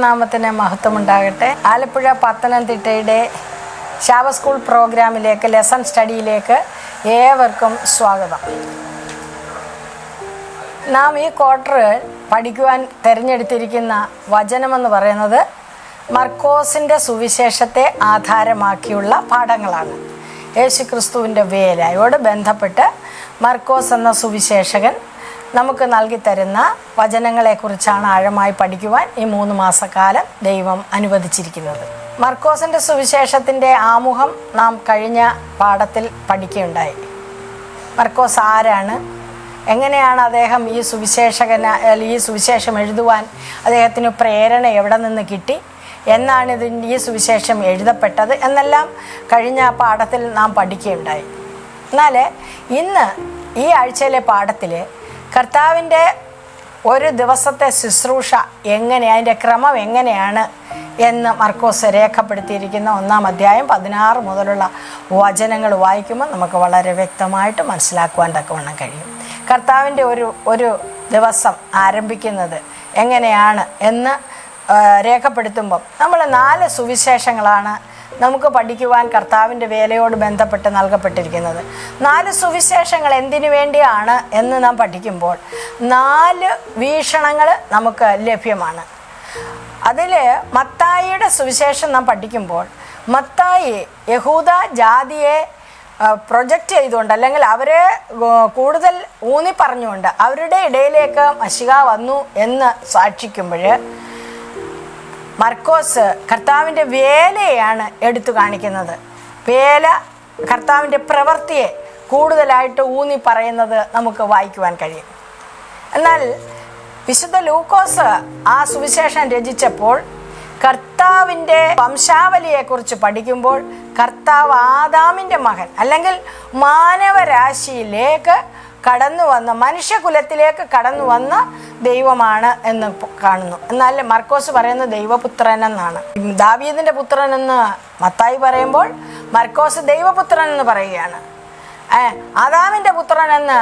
ദൈവനാമത്തിന് മഹത്വമുണ്ടാകട്ടെ. ആലപ്പുഴ പത്തനംതിട്ടയുടെ ശാബ സ്കൂൾ പ്രോഗ്രാമിലേക്ക്, ലെസൺ സ്റ്റഡിയിലേക്ക് ഏവർക്കും സ്വാഗതം. നാം ഈ ക്വാർട്ടർ പഠിക്കുവാൻ തിരഞ്ഞെടുത്തിരിക്കുന്ന വചനമെന്ന് പറയുന്നത് മർക്കോസിൻ്റെ സുവിശേഷത്തെ ആധാരമാക്കിയുള്ള പാഠങ്ങളാണ്. യേശുക്രിസ്തുവിൻ്റെ വേലയോട് ബന്ധപ്പെട്ട് മർക്കോസ് എന്ന സുവിശേഷകൻ നമുക്ക് നൽകിത്തരുന്ന വചനങ്ങളെക്കുറിച്ചാണ് ആഴമായി പഠിക്കുവാൻ ഈ 3 മാസക്കാലം ദൈവം അനുവദിച്ചിരിക്കുന്നത്. മർക്കോസിൻ്റെ സുവിശേഷത്തിൻ്റെ ആമുഖം നാം കഴിഞ്ഞ പാഠത്തിൽ പഠിക്കുകയുണ്ടായി. മർക്കോസ് ആരാണ്, എങ്ങനെയാണ് അദ്ദേഹം ഈ സുവിശേഷം എഴുതുവാൻ അദ്ദേഹത്തിന് പ്രേരണ എവിടെ നിന്ന് കിട്ടി, എന്നാണ് ഈ സുവിശേഷം എഴുതപ്പെട്ടത് എന്നെല്ലാം കഴിഞ്ഞ പാഠത്തിൽ നാം പഠിക്കുകയുണ്ടായി. എന്നാൽ ഇന്ന് ഈ ആഴ്ചയിലെ പാഠത്തിൽ കർത്താവിൻ്റെ ഒരു ദിവസത്തെ ശുശ്രൂഷ അതിൻ്റെ ക്രമം എങ്ങനെയാണ് എന്ന് മർക്കോസ് രേഖപ്പെടുത്തിയിരിക്കുന്ന 1-ാം അധ്യായം 16 മുതലുള്ള വചനങ്ങൾ വായിക്കുമ്പോൾ നമുക്ക് വളരെ വ്യക്തമായിട്ട് മനസ്സിലാക്കുവാൻ തക്കവണ്ണം കഴിയും. കർത്താവിൻ്റെ ഒരു ദിവസം ആരംഭിക്കുന്നത് എങ്ങനെയാണ് എന്ന് രേഖപ്പെടുത്തുമ്പം നമ്മൾ 4 സുവിശേഷങ്ങളാണ് നമുക്ക് പഠിക്കുവാൻ കർത്താവിൻ്റെ വേലയോട് ബന്ധപ്പെട്ട് നൽകപ്പെട്ടിരിക്കുന്നത്. 4 സുവിശേഷങ്ങൾ എന്തിനു വേണ്ടിയാണ് എന്ന് നാം പഠിക്കുമ്പോൾ 4 വീക്ഷണങ്ങൾ നമുക്ക് ലഭ്യമാണ്. അതിൽ മത്തായിയുടെ സുവിശേഷം നാം പഠിക്കുമ്പോൾ മത്തായി യഹൂദ ജാതിയെ പ്രൊജക്റ്റ് ചെയ്തുകൊണ്ട്, അല്ലെങ്കിൽ അവരെ കൂടുതൽ ഊന്നി പറഞ്ഞുകൊണ്ട് അവരുടെ ഇടയിലേക്ക് മശിഹ വന്നു എന്ന് സാക്ഷിക്കുമ്പോൾ മർക്കോസ് കർത്താവിൻ്റെ വേലയാണ് എടുത്തു കാണിക്കുന്നത്. കർത്താവിൻ്റെ പ്രവൃത്തിയെ കൂടുതലായിട്ട് ഊന്നി പറയുന്നത് നമുക്ക് വായിക്കുവാൻ കഴിയും. എന്നാൽ വിശുദ്ധ ലൂക്കോസ് ആ സുവിശേഷം രചിച്ചപ്പോൾ കർത്താവിൻ്റെ വംശാവലിയെക്കുറിച്ച് പഠിക്കുമ്പോൾ കർത്താവ് ആദാമിൻ്റെ മകൻ, അല്ലെങ്കിൽ മാനവരാശിയിലേക്ക് കടന്നു വന്ന, മനുഷ്യകുലത്തിലേക്ക് കടന്നു വന്ന ദൈവമാണ് എന്ന് കാണുന്നു. എന്നാൽ മർക്കോസ് പറയുന്നത് ദൈവപുത്രൻ എന്നാണ്. ദാവീദിൻ്റെ പുത്രൻ എന്ന് മത്തായി പറയുമ്പോൾ മർക്കോസ് ദൈവപുത്രൻ എന്ന് പറയുകയാണ്. ആദാമിൻ്റെ പുത്രൻ എന്ന്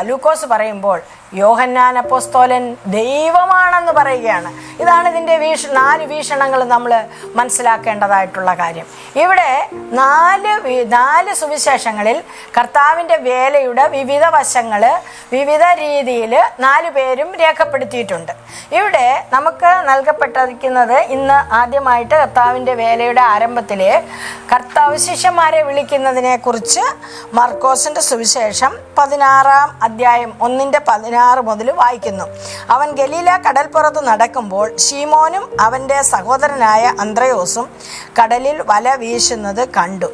ലൂക്കോസ് പറയുമ്പോൾ യോഹന്നാൻ അപ്പോസ്തലൻ ദൈവമാണെന്ന് പറയുകയാണ്. ഇതാണ് ഇതിൻ്റെ 4 വീക്ഷണങ്ങൾ നമ്മൾ മനസ്സിലാക്കേണ്ടതായിട്ടുള്ള കാര്യം. ഇവിടെ 4 സുവിശേഷങ്ങളിൽ കർത്താവിൻ്റെ വേലയുടെ വിവിധ വശങ്ങൾ വിവിധ രീതിയിൽ 4 പേരും രേഖപ്പെടുത്തിയിട്ടുണ്ട്. ഇവിടെ നമുക്ക് നൽകപ്പെട്ടിരിക്കുന്നത് ഇന്ന് ആദ്യമായിട്ട് കർത്താവിൻ്റെ വേലയുടെ ആരംഭത്തിൽ കർത്താവ് ശിഷ്യന്മാരെ വിളിക്കുന്നതിനെ കുറിച്ച് മർക്കോസിൻ്റെ സുവിശേഷം 16-ാം അധ്യായം 1-16 മുതൽ വായിക്കുന്നു. അവൻ ഗലീല കടൽപ്പുറത്ത് നടക്കുമ്പോൾ ശീമോനും അവൻ്റെ സഹോദരനായ അന്ത്രയോസും കടലിൽ വല വീശുന്നത് കണ്ടു.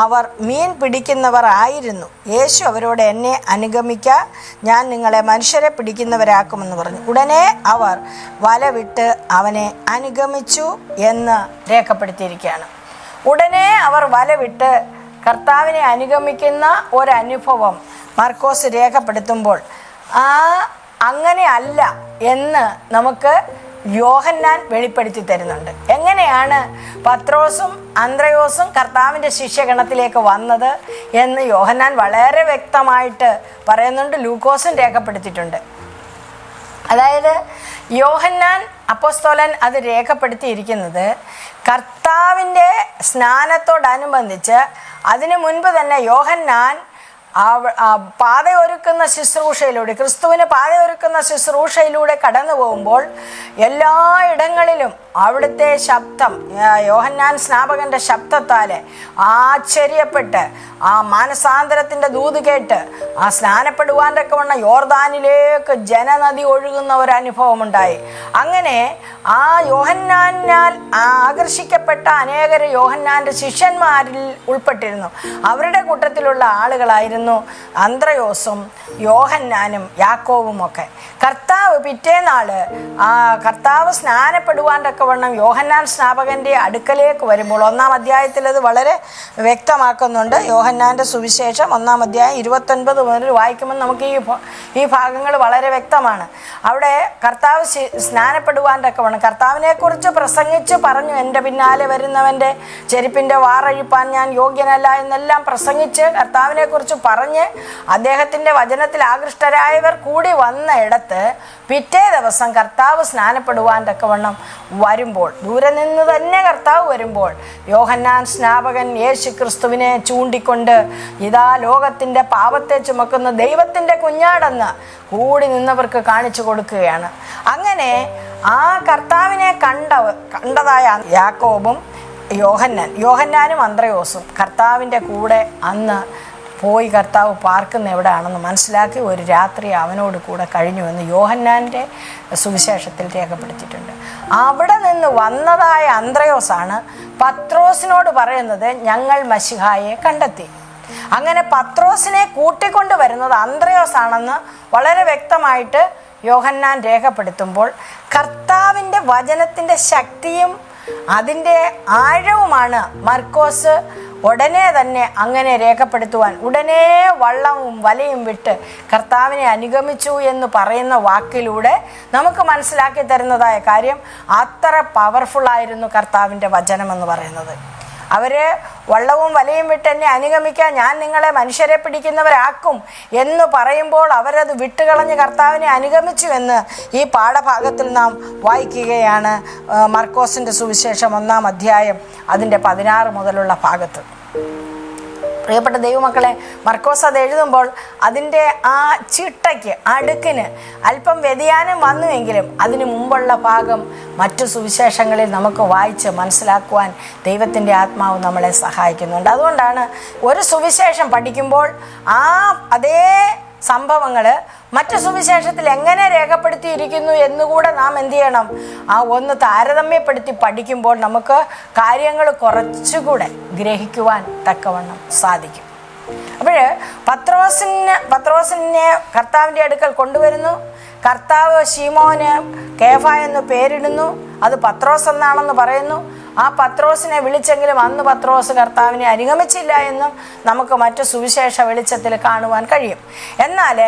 അവർ മീൻ പിടിക്കുന്നവർ ആയിരുന്നു. യേശു അവരോട്, എന്നെ അനുഗമിക്ക, ഞാൻ നിങ്ങളെ മനുഷ്യരെ പിടിക്കുന്നവരാക്കുമെന്ന് പറഞ്ഞു. ഉടനെ അവർ വല വിട്ട് അവനെ അനുഗമിച്ചു എന്ന് രേഖപ്പെടുത്തിയിരിക്കുകയാണ്. ഉടനെ അവർ വല വിട്ട് കർത്താവിനെ അനുഗമിക്കുന്ന ഒരനുഭവം മർക്കോസ് രേഖപ്പെടുത്തുമ്പോൾ അങ്ങനെ അല്ല എന്ന് നമുക്ക് യോഹന്നാൻ വെളിപ്പെടുത്തി തരുന്നുണ്ട്. എങ്ങനെയാണ് പത്രോസും അന്ത്രയോസും കർത്താവിൻ്റെ ശിഷ്യഗണത്തിലേക്ക് വന്നത് എന്ന് യോഹന്നാൻ വളരെ വ്യക്തമായിട്ട് പറയുന്നുണ്ട്. ലൂക്കോസും രേഖപ്പെടുത്തിയിട്ടുണ്ട്. അതായത് യോഹന്നാൻ അപ്പോസ്തലൻ അത് രേഖപ്പെടുത്തിയിരിക്കുന്നത് കർത്താവിൻ്റെ സ്നാനത്തോടനുബന്ധിച്ച് അതിനു മുൻപ് തന്നെ യോഹന്നാൻ പാതയൊരുക്കുന്ന ശുശ്രൂഷയിലൂടെ, ക്രിസ്തുവിന് പാതയൊരുക്കുന്ന ശുശ്രൂഷയിലൂടെ കടന്നു പോകുമ്പോൾ എല്ലായിടങ്ങളിലും അവിടുത്തെ ശബ്ദം, യോഹന്നാൻ സ്നാപകൻ്റെ ശബ്ദത്താൽ ആശ്ചര്യപ്പെട്ട് ആ മാനസാന്തരത്തിൻ്റെ ദൂത് കേട്ട് സ്നാനപ്പെടുവാൻ തക്കവണ്ണം യോർദാനിലേക്ക് ജനനദി ഒഴുകുന്ന ഒരനുഭവമുണ്ടായി. അങ്ങനെ ആ യോഹന്നാനാൽ ആകർഷിക്കപ്പെട്ട അനേകർ യോഹന്നാൻ്റെ ശിഷ്യന്മാരിൽ ഉൾപ്പെട്ടിരുന്നു. അവരുടെ കൂട്ടത്തിലുള്ള ആളുകളായിരുന്നു അന്ത്രയോസും യോഹന്നാനും യാക്കോവും ഒക്കെ. കർത്താവ് പിറ്റേനാൾ കർത്താവ് സ്നാനപ്പെടുവാൻ തക്കവണ്ണം യോഹന്നാൻ സ്നാപകൻ്റെ അടുക്കലേക്ക് വരുമ്പോൾ 1-ാം അധ്യായത്തിൽ അത് വളരെ വ്യക്തമാക്കുന്നുണ്ട്. യോഹന്നാൻ്റെ സുവിശേഷം 1-ാം അധ്യായം 29 മുതൽ വായിക്കുമ്പോൾ നമുക്ക് ഈ ഭാഗങ്ങൾ വളരെ വ്യക്തമാണ്. അവിടെ കർത്താവ് സ്നാനപ്പെടുവാൻ തക്കവണ്ണം കർത്താവിനെക്കുറിച്ച് പ്രസംഗിച്ച് പറഞ്ഞു, എൻ്റെ പിന്നാലെ വരുന്നവൻ്റെ ചെരുപ്പിൻ്റെ വാറഴിപ്പാൻ ഞാൻ യോഗ്യനല്ല എന്നെല്ലാം പ്രസംഗിച്ച് കർത്താവിനെക്കുറിച്ച് പറഞ്ഞ് അദ്ദേഹത്തിൻ്റെ വചനത്തിൽ ആകൃഷ്ടരായവർ കൂടി വന്ന ഇടത്ത് പിറ്റേ ദിവസം കർത്താവ് സ്നാനപ്പെടുവാൻ തക്കവണ്ണം വരുമ്പോൾ, ദൂരെ നിന്ന് തന്നെ കർത്താവ് വരുമ്പോൾ, യോഹന്നാൻ സ്നാപകൻ യേശു ക്രിസ്തുവിനെ ചൂണ്ടിക്കൊണ്ട് ഇതാ ലോകത്തിൻ്റെ പാപത്തെ ചുമക്കുന്ന ദൈവത്തിൻ്റെ കുഞ്ഞാടെന്ന് കൂടി നിന്നവർക്ക് കാണിച്ചു കൊടുക്കുകയാണ്. അങ്ങനെ ആ കർത്താവിനെ കണ്ടതായ യാക്കോബും യോഹന്നാനും അന്ത്രയോസും കർത്താവിൻ്റെ കൂടെ അന്ന് പോയി കർത്താവ് പാർക്കുന്ന എവിടെയാണെന്ന് മനസ്സിലാക്കി ഒരു രാത്രി അവനോട് കൂടെ കഴിഞ്ഞുവെന്ന് യോഹന്നാൻ്റെ സുവിശേഷത്തിൽ രേഖപ്പെടുത്തിയിട്ടുണ്ട്. അവിടെ നിന്ന് വന്നതായ അന്ത്രയോസാണ് പത്രോസിനോട് പറയുന്നത്, ഞങ്ങൾ മശിഹായെ കണ്ടെത്തി. അങ്ങനെ പത്രോസിനെ കൂട്ടിക്കൊണ്ട് വരുന്നത് അന്ത്രയോസാണെന്ന് വളരെ വ്യക്തമായിട്ട് യോഹന്നാൻ രേഖപ്പെടുത്തുമ്പോൾ, കർത്താവിൻ്റെ വചനത്തിൻ്റെ ശക്തിയും അതിൻ്റെ ആഴവുമാണ് മർക്കോസ് ഉടനെ തന്നെ അങ്ങനെ രേഖപ്പെടുത്തുവാൻ, ഉടനെ വള്ളവും വലയും വിട്ട് കർത്താവിനെ അനുഗമിച്ചു എന്ന് പറയുന്ന വാക്കിലൂടെ നമുക്ക് മനസ്സിലാക്കി തരുന്നതായ കാര്യം, അത്ര പവർഫുള്ളായിരുന്നു കർത്താവിൻ്റെ വചനമെന്ന് പറയുന്നത്. അവർ വള്ളവും വലയും വിട്ട് എന്നെ അനുഗമിക്കാൻ ഞാൻ നിങ്ങളെ മനുഷ്യരെ പിടിക്കുന്നവരാക്കും എന്ന് പറയുമ്പോൾ അവരത് വിട്ടുകളഞ്ഞ് കർത്താവിനെ അനുഗമിച്ചു എന്ന് ഈ പാഠഭാഗത്തിൽ നാം വായിക്കുകയാണ്. മർക്കോസിൻ്റെ സുവിശേഷം 1-ാം അധ്യായം അതിൻ്റെ 16 മുതലുള്ള ഭാഗത്ത്. പ്രിയപ്പെട്ട ദൈവമക്കളെ, മർക്കോസ് അത് എഴുതുമ്പോൾ അതിൻ്റെ ആ ചിട്ടയ്ക്ക് അടുക്കിന് അല്പം വ്യതിയാനം വന്നുവെങ്കിലും അതിനു മുമ്പുള്ള ഭാഗം മറ്റു സുവിശേഷങ്ങളിൽ നമുക്ക് വായിച്ച് മനസ്സിലാക്കുവാൻ ദൈവത്തിൻ്റെ ആത്മാവ് നമ്മളെ സഹായിക്കുന്നുണ്ട്. അതുകൊണ്ടാണ് ഒരു സുവിശേഷം പഠിക്കുമ്പോൾ അതേ സംഭവങ്ങൾ മറ്റു സുവിശേഷത്തിൽ എങ്ങനെ രേഖപ്പെടുത്തിയിരിക്കുന്നു എന്നുകൂടെ നാം എന്ത് ചെയ്യണം, ഒന്ന് താരതമ്യപ്പെടുത്തി പഠിക്കുമ്പോൾ നമുക്ക് കാര്യങ്ങൾ കുറച്ചുകൂടെ ഗ്രഹിക്കുവാൻ തക്കവണ്ണം സാധിക്കും. അപ്പോൾ പത്രോസിനെ കർത്താവിൻ്റെ അടുക്കൽ കൊണ്ടുവരുന്നു. കർത്താവ് ശീമോന് കേഫ എന്ന് പേരിടുന്നു. അത് പത്രോസ് എന്നാണെന്ന് പറയുന്നു. ആ പത്രോസിനെ വിളിച്ചെങ്കിലും അന്ന് പത്രോസ് കർത്താവിനെ അനുഗമിച്ചില്ല എന്നും നമുക്ക് മറ്റു സുവിശേഷ വെളിച്ചത്തിൽ കാണുവാൻ കഴിയും. എന്നാൽ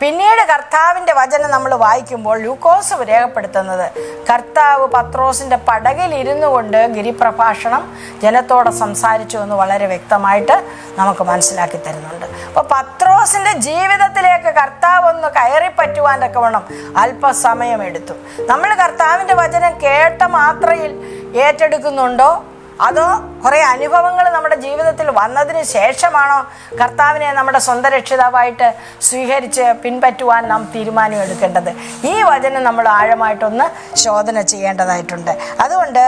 പിന്നീട് കർത്താവിൻ്റെ വചനം നമ്മൾ വായിക്കുമ്പോൾ ലൂക്കോസ് രേഖപ്പെടുത്തുന്നത്, കർത്താവ് പത്രോസിൻ്റെ പടകിൽ ഇരുന്നു കൊണ്ട് ഗിരിപ്രഭാഷണം ജനത്തോട് സംസാരിച്ചു എന്ന് വളരെ വ്യക്തമായിട്ട് നമുക്ക് മനസ്സിലാക്കി തരുന്നുണ്ട്. അപ്പോൾ പത്രോസിൻ്റെ ജീവിതത്തിലേക്ക് കർത്താവ് ഒന്ന് കയറിപ്പറ്റുവാൻ തക്കവണ്ണം അല്പസമയം എടുത്തു. നമ്മൾ കർത്താവിൻ്റെ വചനം കേട്ട മാത്രയിൽ ഏറ്റെടുക്കുന്നുണ്ടോ, അതോ കുറേ അനുഭവങ്ങൾ നമ്മുടെ ജീവിതത്തിൽ വന്നതിന് ശേഷമാണോ കർത്താവിനെ നമ്മുടെ സ്വന്തം രക്ഷിതാവായിട്ട് സ്വീകരിച്ച് പിൻപറ്റുവാൻ നാം തീരുമാനം എടുക്കേണ്ടത്? ഈ വചനം നമ്മൾ ആഴമായിട്ടൊന്ന് ശോധന ചെയ്യേണ്ടതായിട്ടുണ്ട്. അതുകൊണ്ട്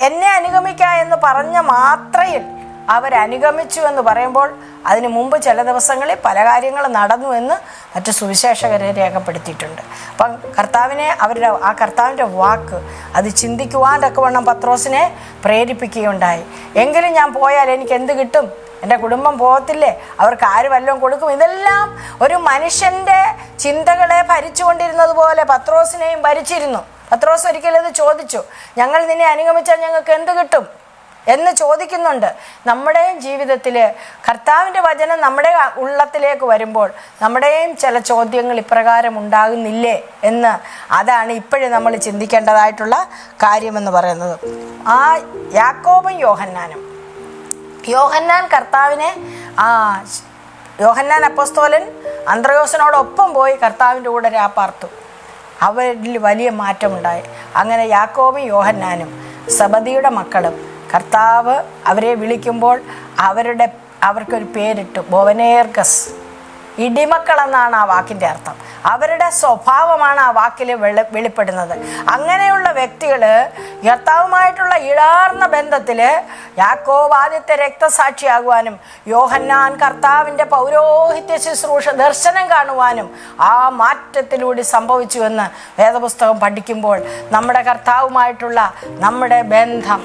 എന്നെ അനുഗമിക്കുക എന്ന് പറഞ്ഞ മാത്രയിൽ അവരനുഗമിച്ചു എന്ന് പറയുമ്പോൾ അതിനു മുമ്പ് ചില ദിവസങ്ങളിൽ പല കാര്യങ്ങൾ നടന്നു എന്ന് മറ്റു സുവിശേഷകരെ രേഖപ്പെടുത്തിയിട്ടുണ്ട്. അപ്പം കർത്താവിൻ്റെ വാക്ക് അത് ചിന്തിക്കുവാൻ തക്കവണ്ണം പത്രോസിനെ പ്രേരിപ്പിക്കുകയുണ്ടായി. എങ്കിലും ഞാൻ പോയാൽ എനിക്ക് എന്ത് കിട്ടും? എൻ്റെ കുടുംബം പോകത്തില്ലേ? അവർക്ക് ആര് വല്ലതും കൊടുക്കും? ഇതെല്ലാം ഒരു മനുഷ്യൻ്റെ ചിന്തകളെ ഭരിച്ചുകൊണ്ടിരുന്നത് പോലെ പത്രോസിനെയും ഭരിച്ചിരുന്നു. പത്രോസ് ഒരിക്കലും ഇത് ചോദിച്ചു, ഞങ്ങൾ നിന്നെ അനുഗമിച്ചാൽ ഞങ്ങൾക്ക് എന്ത് കിട്ടും എന്ന് ചോദിക്കുന്നുണ്ട്. നമ്മുടെയും ജീവിതത്തിൽ കർത്താവിൻ്റെ വചനം നമ്മുടെ ഉള്ളത്തിലേക്ക് വരുമ്പോൾ നമ്മുടെയും ചില ചോദ്യങ്ങൾ ഇപ്രകാരം ഉണ്ടാകുന്നില്ലേ എന്ന്, അതാണ് ഇപ്പോഴും നമ്മൾ ചിന്തിക്കേണ്ടതായിട്ടുള്ള കാര്യമെന്ന് പറയുന്നത്. ആ യാക്കോബും യോഹന്നാൻ കർത്താവിനെ യോഹന്നാൻ അപ്പോസ്തലൻ അന്ത്രയോസിനോടൊപ്പം പോയി കർത്താവിൻ്റെ കൂടെ രാപ്പാർത്തു. അവരിൽ വലിയ മാറ്റമുണ്ടായി. അങ്ങനെ യാക്കോബും യോഹന്നാനും സബദിയുടെ മക്കളും കർത്താവ് അവരെ വിളിക്കുമ്പോൾ അവർക്കൊരു പേരിട്ടു, ബോവനേർഗസ്, ഇടിമക്കളെന്നാണ് ആ വാക്കിൻ്റെ അർത്ഥം. അവരുടെ സ്വഭാവമാണ് ആ വാക്കിൽ വെളിപ്പെടുന്നത്. അങ്ങനെയുള്ള വ്യക്തികൾ കർത്താവുമായിട്ടുള്ള ഇഴാർന്ന ബന്ധത്തിൽ യാക്കോബ് ആദ്യത്തെ രക്തസാക്ഷിയാകുവാനും യോഹന്നാൻ കർത്താവിൻ്റെ പൗരോഹിത്യ ശുശ്രൂഷ ദർശനം കാണുവാനും ആ മാറ്റത്തിലൂടെ സംഭവിച്ചുവെന്ന് വേദപുസ്തകം പഠിക്കുമ്പോൾ നമ്മുടെ കർത്താവുമായിട്ടുള്ള നമ്മുടെ ബന്ധം,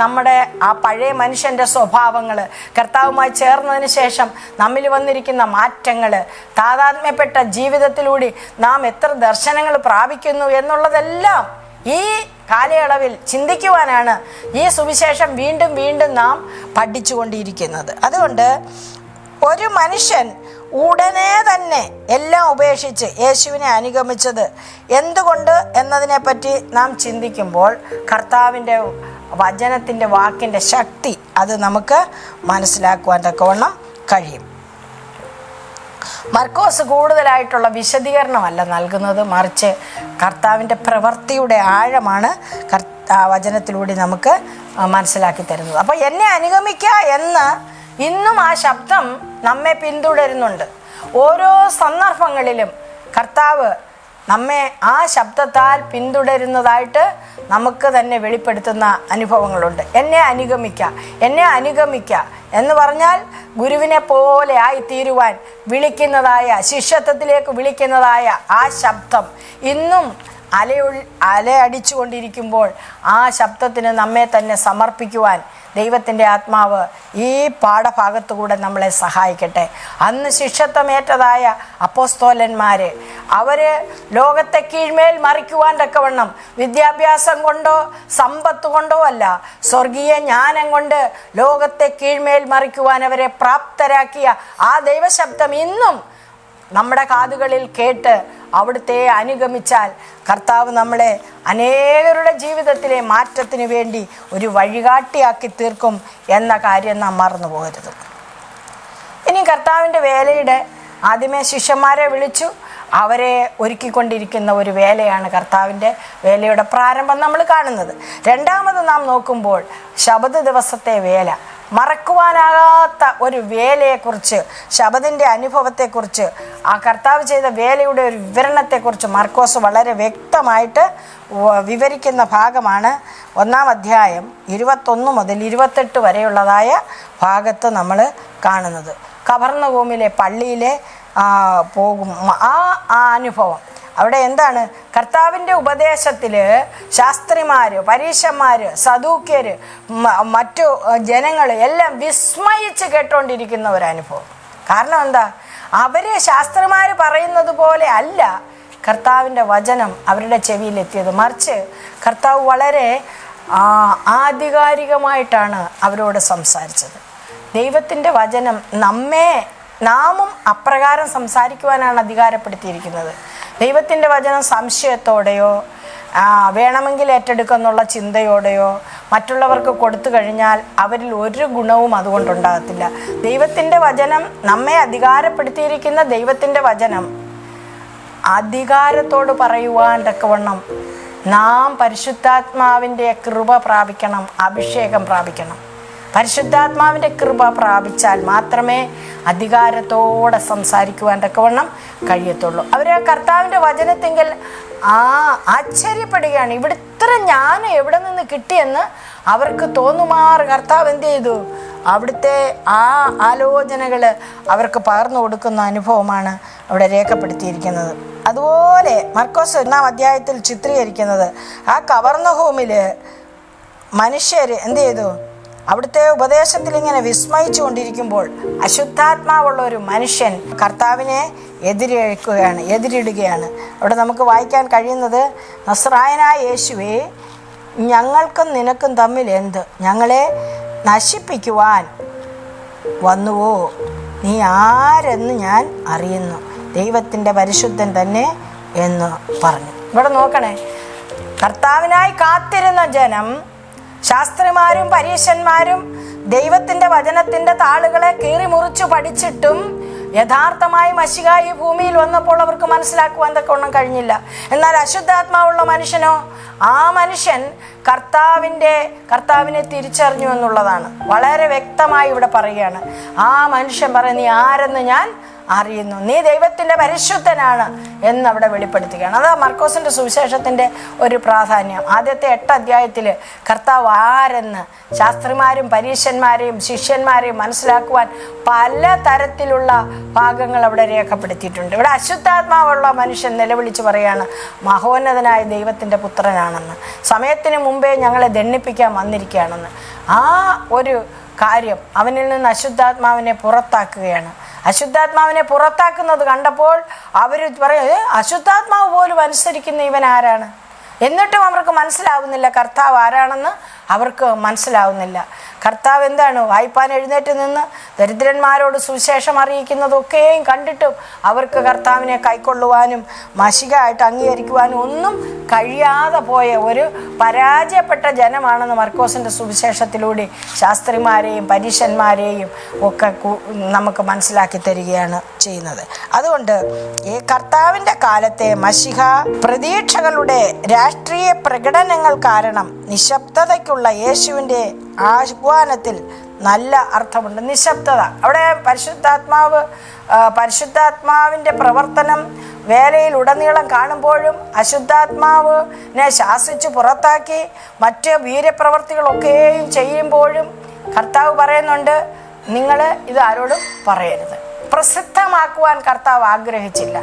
നമ്മുടെ ആ പഴയ മനുഷ്യൻ്റെ സ്വഭാവങ്ങൾ കർത്താവുമായി ചേർന്നതിന് ശേഷം നമ്മിൽ വന്നിരിക്കുന്ന മാറ്റങ്ങൾ, താതാത്മ്യപ്പെട്ട ജീവിതത്തിലൂടെ നാം എത്ര ദർശനങ്ങൾ പ്രാപിക്കുന്നു എന്നുള്ളതെല്ലാം ഈ കാലയളവിൽ ചിന്തിക്കുവാനാണ് ഈ സുവിശേഷം വീണ്ടും വീണ്ടും നാം പഠിച്ചുകൊണ്ടിരിക്കുന്നത്. അതുകൊണ്ട് ഒരു മനുഷ്യൻ ഉടനെ തന്നെ എല്ലാം ഉപേക്ഷിച്ച് യേശുവിനെ അനുഗമിച്ചത് എന്തുകൊണ്ട് എന്നതിനെപ്പറ്റി നാം ചിന്തിക്കുമ്പോൾ കർത്താവിൻ്റെ വചനത്തിൻ്റെ വാക്കിൻ്റെ ശക്തി അത് നമുക്ക് മനസ്സിലാക്കുവാൻ തക്കവണ്ണം കഴിയും. മർക്കോസ് കൂടുതലായിട്ടുള്ള വിശദീകരണമല്ല നൽകുന്നത്, മറിച്ച് കർത്താവിൻ്റെ പ്രവൃത്തിയുടെ ആഴമാണ് വചനത്തിലൂടെ നമുക്ക് മനസ്സിലാക്കി തരുന്നത്. അപ്പോൾ എന്നെ അനുഗമിക്കുക എന്ന് ഇന്നും ആ ശബ്ദം നമ്മെ പിന്തുടരുന്നുണ്ട്. ഓരോ സന്ദർഭങ്ങളിലും കർത്താവ് നമ്മെ ആ ശബ്ദത്താൽ പിന്തുടരുന്നതായിട്ട് നമുക്ക് തന്നെ വെളിപ്പെടുത്തുന്ന അനുഭവങ്ങളുണ്ട്. എന്നെ അനുഗമിക്കുക എന്ന് പറഞ്ഞാൽ ഗുരുവിനെ പോലെ ആയിത്തീരുവാൻ വിളിക്കുന്നതായ, ശിഷ്യത്വത്തിലേക്ക് വിളിക്കുന്നതായ ആ ശബ്ദം ഇന്നും അലയടിച്ചുകൊണ്ടിരിക്കുമ്പോൾ ആ ശബ്ദത്തിന് നമ്മെ തന്നെ സമർപ്പിക്കുവാൻ ദൈവത്തിൻ്റെ ആത്മാവ് ഈ പാഠഭാഗത്തുകൂടെ നമ്മളെ സഹായിക്കട്ടെ. അന്ന് ശിഷ്യത്വമേറ്റതായ അപ്പോസ്തോലന്മാർ അവർ ലോകത്തെ കീഴ്മേൽ മറിക്കുവാൻ തക്കവണ്ണം വിദ്യാഭ്യാസം കൊണ്ടോ സമ്പത്ത് കൊണ്ടോ അല്ല, സ്വർഗീയ ജ്ഞാനം കൊണ്ട് ലോകത്തെ കീഴ്മേൽ മറിക്കുവാൻ അവരെ പ്രാപ്തരാക്കിയ ആ ദൈവശബ്ദം ഇന്നും നമ്മുടെ കാതുകളിൽ കേട്ട് അവിടുത്തെ അനുഗമിച്ചാൽ കർത്താവ് നമ്മളെ അനേകരുടെ ജീവിതത്തിലെ മാറ്റത്തിന് വേണ്ടി ഒരു വഴികാട്ടിയാക്കി തീർക്കും എന്ന കാര്യം നാം മറന്നു പോകരുത്. ഇനി കർത്താവിൻ്റെ വേലയുടെ ആദ്യമേ ശിഷ്യന്മാരെ വിളിച്ചു, അവരെ ഒരുക്കിക്കൊണ്ടിരിക്കുന്ന ഒരു വേലയാണ് കർത്താവിൻ്റെ വേലയുടെ പ്രാരംഭം നമ്മൾ കാണുന്നത്. രണ്ടാമത് നാം നോക്കുമ്പോൾ ശബത്ത് ദിവസത്തെ വേല, മറക്കുവാനാകാത്ത ഒരു വേലയെക്കുറിച്ച്, ശബത്തിൻ്റെ അനുഭവത്തെക്കുറിച്ച്, ആ കർത്താവ് ചെയ്ത വേലയുടെ ഒരു വിവരണത്തെക്കുറിച്ച് മർക്കോസ് വളരെ വ്യക്തമായിട്ട് വിവരിക്കുന്ന ഭാഗമാണ് 1-ാം അധ്യായം 21 മുതൽ 28 വരെയുള്ളതായ ഭാഗത്ത് നമ്മൾ കാണുന്നത്. കഫർന്നഹൂമിലെ പള്ളിയിലെ പോകും ആ അനുഭവം. അവിടെ എന്താണ്? കർത്താവിൻ്റെ ഉപദേശത്തിൽ ശാസ്ത്രിമാർ, പരീശന്മാർ, സദൂക്യർ, മറ്റു ജനങ്ങൾ എല്ലാം വിസ്മയിച്ച് കേട്ടുകൊണ്ടിരിക്കുന്ന ഒരനുഭവം. കാരണം എന്താ? അവർ ശാസ്ത്രിമാർ പറയുന്നത് പോലെ അല്ല കർത്താവിൻ്റെ വചനം അവരുടെ ചെവിയിലെത്തിയത്, മറിച്ച് കർത്താവ് വളരെ ആധികാരികമായിട്ടാണ് അവരോട് സംസാരിച്ചത്. ദൈവത്തിൻ്റെ വചനം നാമും അപ്രകാരം സംസാരിക്കുവാനാണ് അധികാരപ്പെടുത്തിയിരിക്കുന്നത്. ദൈവത്തിൻ്റെ വചനം സംശയത്തോടെയോ വേണമെങ്കിൽ ഏറ്റെടുക്കുന്നുള്ള ചിന്തയോടെയോ മറ്റുള്ളവർക്ക് കൊടുത്തു കഴിഞ്ഞാൽ അവരിൽ ഒരു ഗുണവും അതുകൊണ്ടുണ്ടാകത്തില്ല. ദൈവത്തിൻ്റെ വചനം നമ്മെ അധികാരപ്പെടുത്തിയിരിക്കുന്ന ദൈവത്തിൻ്റെ വചനം അധികാരത്തോട് പറയുവാൻ തക്കവണ്ണം നാം പരിശുദ്ധാത്മാവിൻ്റെ കൃപ പ്രാപിക്കണം, അഭിഷേകം പ്രാപിക്കണം. പരിശുദ്ധാത്മാവിൻ്റെ കൃപ പ്രാപിച്ചാൽ മാത്രമേ അധികാരത്തോടെ സംസാരിക്കുവാൻ തക്കവണ്ണം കഴിയത്തുള്ളൂ. അവർ കർത്താവിൻ്റെ വചനത്തെങ്കിൽ ആശ്ചര്യപ്പെടുകയാണ്. ഇവിടെ ഇത്ര ജ്ഞാനം എവിടെ നിന്ന് കിട്ടിയെന്ന് അവർക്ക് തോന്നുമാറ് കർത്താവ് എന്ത് ചെയ്തു? അവിടുത്തെ ആ ആലോചനകൾ അവർക്ക് പകർന്നു കൊടുക്കുന്ന അനുഭവമാണ് അവിടെ രേഖപ്പെടുത്തിയിരിക്കുന്നത്. അതുപോലെ മർക്കോസ് 1-ാം അധ്യായത്തിൽ ചിത്രീകരിക്കുന്നത് ആ കഫർന്നഹൂമിൽ മനുഷ്യർ എന്ത് ചെയ്തു? അവിടുത്തെ ഉപദേശത്തിൽ ഇങ്ങനെ വിസ്മയിച്ചു കൊണ്ടിരിക്കുമ്പോൾ അശുദ്ധാത്മാവുള്ള ഒരു മനുഷ്യൻ കർത്താവിനെ എതിരിടുകയാണ്. അവിടെ നമുക്ക് വായിക്കാൻ കഴിയുന്നത്, നസ്രായനായ യേശുവേ, ഞങ്ങൾക്കും നിനക്കും തമ്മിൽ എന്ത്? ഞങ്ങളെ നശിപ്പിക്കുവാൻ വന്നുവോ? നീ ആരെന്ന് ഞാൻ അറിയുന്നു, ദൈവത്തിൻ്റെ പരിശുദ്ധൻ തന്നെ എന്ന് പറഞ്ഞു. ഇവിടെ നോക്കണേ, കർത്താവിനായി കാത്തിരുന്ന ജനം, ശാസ്ത്രിമാരും പരീശന്മാരും ദൈവത്തിൻ്റെ വചനത്തിൻ്റെ താളുകളെ കീറി മുറിച്ചു പഠിച്ചിട്ടും യഥാർത്ഥമായി മശിഹ ഈ ഭൂമിയിൽ വന്നപ്പോൾ അവർക്ക് മനസ്സിലാക്കുവാൻ തക്കവണ്ണം കഴിഞ്ഞില്ല. എന്നാൽ അശുദ്ധാത്മാവുള്ള മനുഷ്യനോ, ആ മനുഷ്യൻ കർത്താവിനെ തിരിച്ചറിഞ്ഞു എന്നുള്ളതാണ് വളരെ വ്യക്തമായി ഇവിടെ പറയുകയാണ്. ആ മനുഷ്യൻ പറയും, നീ ആരെന്ന് ഞാൻ അറിയുന്നു, നീ ദൈവത്തിൻ്റെ പരിശുദ്ധനാണ് എന്നവിടെ വെളിപ്പെടുത്തുകയാണ്. അതാ മർക്കോസിൻ്റെ സുവിശേഷത്തിൻ്റെ ഒരു പ്രാധാന്യം. ആദ്യത്തെ 8 അധ്യായത്തിൽ കർത്താവ് ആരെന്ന് ശാസ്ത്രിമാരും പരീശന്മാരെയും ശിഷ്യന്മാരെയും മനസ്സിലാക്കുവാൻ പല തരത്തിലുള്ള ഭാഗങ്ങൾ അവിടെ രേഖപ്പെടുത്തിയിട്ടുണ്ട്. ഇവിടെ അശുദ്ധാത്മാവുള്ള മനുഷ്യൻ നിലവിളിച്ച് പറയാണ്, മഹോന്നതനായ ദൈവത്തിൻ്റെ പുത്രനാണെന്ന്, സമയത്തിന് മുമ്പേ ഞങ്ങളെ ദണ്ഡിപ്പിക്കാൻ വന്നിരിക്കുകയാണെന്ന്. ആ ഒരു കാര്യം അവനിൽ നിന്ന് അശുദ്ധാത്മാവിനെ പുറത്താക്കുകയാണ്. അശുദ്ധാത്മാവിനെ പുറത്താക്കുന്നത് കണ്ടപ്പോൾ അവർ പറയും, അശുദ്ധാത്മാവ് പോലും അനുസരിക്കുന്ന ഇവൻ ആരാണ്? എന്നിട്ടും അവർക്ക് മനസ്സിലാവുന്നില്ല കർത്താവ് ആരാണെന്ന്. അവർക്ക് മനസ്സിലാവുന്നില്ല. കർത്താവ് എന്താണ് വായ്പാൻ എഴുന്നേറ്റ് നിന്ന് ദരിദ്രന്മാരോട് സുവിശേഷം അറിയിക്കുന്നതൊക്കെയും കണ്ടിട്ടും അവർക്ക് കർത്താവിനെ കൈക്കൊള്ളുവാനും മശികയായിട്ട് അംഗീകരിക്കുവാനും ഒന്നും കഴിയാതെ പോയ ഒരു പരാജയപ്പെട്ട ജനമാണെന്ന് മർക്കോസിൻ്റെ സുവിശേഷത്തിലൂടെ ശാസ്ത്രിമാരെയും പരീശന്മാരെയും ഒക്കെ നമുക്ക് മനസ്സിലാക്കി തരികയാണ് ചെയ്യുന്നത്. അതുകൊണ്ട് ഈ കർത്താവിൻ്റെ കാലത്തെ മശിഹ പ്രതീക്ഷകളുടെ രാഷ്ട്രീയ പ്രകടനങ്ങൾ കാരണം നിശബ്ദതയ്ക്കുള്ള യേശുവിൻ്റെ ആഹ്വാനത്തിൽ നല്ല അർത്ഥമുണ്ട്. നിശബ്ദത, അവിടെ പരിശുദ്ധാത്മാവിൻ്റെ പ്രവർത്തനം വേലയിൽ ഉടനീളം കാണുമ്പോഴും അശുദ്ധാത്മാവിനെ ശാസിച്ച് പുറത്താക്കി മറ്റ് വീര്യപ്രവർത്തികളൊക്കെയും ചെയ്യുമ്പോഴും കർത്താവ് പറയുന്നുണ്ട്, നിങ്ങൾ ഇത് ആരോടും പറയരുത്. പ്രസിദ്ധമാക്കുവാൻ കർത്താവ് ആഗ്രഹിച്ചില്ല.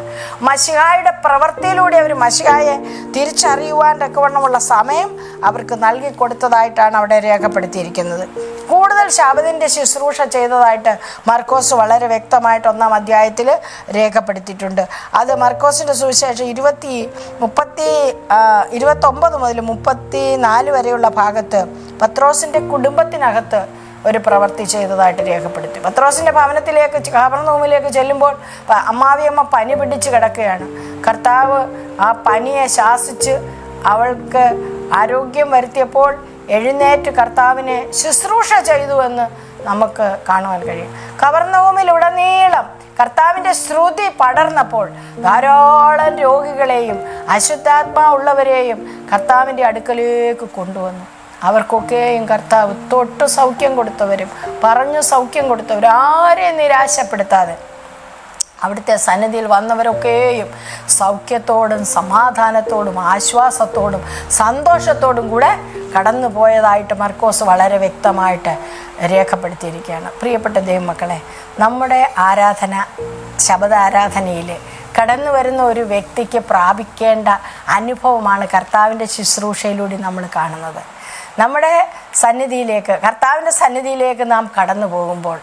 മശിഹായുടെ പ്രവൃത്തിയിലൂടെ അവർ മശിഹായെ തിരിച്ചറിയുവാൻ തക്കവണ്ണമുള്ള സമയം അവർക്ക് നൽകി കൊടുത്തതായിട്ടാണ് അവിടെ രേഖപ്പെടുത്തിയിരിക്കുന്നത്. കൂടുതൽ ശബദിൻ്റെ ശുശ്രൂഷ ചെയ്തതായിട്ട് മർക്കോസ് വളരെ വ്യക്തമായിട്ട് 1-ാം അധ്യായത്തിൽ രേഖപ്പെടുത്തിയിട്ടുണ്ട്. അത് മർക്കോസിൻ്റെ സുവിശേഷം 29 മുതൽ 34 വരെയുള്ള ഭാഗത്ത് പത്രോസിൻ്റെ കുടുംബത്തിനകത്ത് ഒരു പ്രവൃത്തി ചെയ്തതായിട്ട് രേഖപ്പെടുത്തി. പത്രോസിൻ്റെ ഭവനത്തിലേക്ക് കഫർന്നഹൂമിലേക്ക് ചെല്ലുമ്പോൾ അമ്മാവിയമ്മ പനി പിടിച്ച് കിടക്കുകയാണ്. കർത്താവ് ആ പനിയെ ശാസിച്ച് അവൾക്ക് ആരോഗ്യം വരുത്തിയപ്പോൾ എഴുന്നേറ്റ് കർത്താവിനെ ശുശ്രൂഷ ചെയ്തുവെന്ന് നമുക്ക് കാണുവാൻ കഴിയും. കഫർന്നഹൂമിലുടനീളം കർത്താവിൻ്റെ ശ്രുതി പടർന്നപ്പോൾ ധാരാളം രോഗികളെയും അശുദ്ധാത്മാവുള്ളവരെയും കർത്താവിൻ്റെ അടുക്കലേക്ക് കൊണ്ടുവന്നു. അവർക്കൊക്കെയും കർത്താവ് തൊട്ട് സൗഖ്യം കൊടുത്തവരും പറഞ്ഞു സൗഖ്യം കൊടുത്തവരും ആരെയും നിരാശപ്പെടുത്താതെ അവിടുത്തെ സന്നിധിയിൽ വന്നവരൊക്കെയും സൗഖ്യത്തോടും സമാധാനത്തോടും ആശ്വാസത്തോടും സന്തോഷത്തോടും കൂടെ കടന്നു പോയതായിട്ട് മർക്കോസ് വളരെ വ്യക്തമായിട്ട് രേഖപ്പെടുത്തിയിരിക്കുകയാണ്. പ്രിയപ്പെട്ട ദൈവമക്കളെ, നമ്മുടെ ശബദാരാധനയിൽ കടന്നു വരുന്ന ഒരു വ്യക്തിക്ക് പ്രാപിക്കേണ്ട അനുഭവമാണ് കർത്താവിൻ്റെ ശുശ്രൂഷയിലൂടെ നമ്മൾ കാണുന്നത്. നമ്മുടെ കർത്താവിൻ്റെ സന്നിധിയിലേക്ക് നാം കടന്നു പോകുമ്പോൾ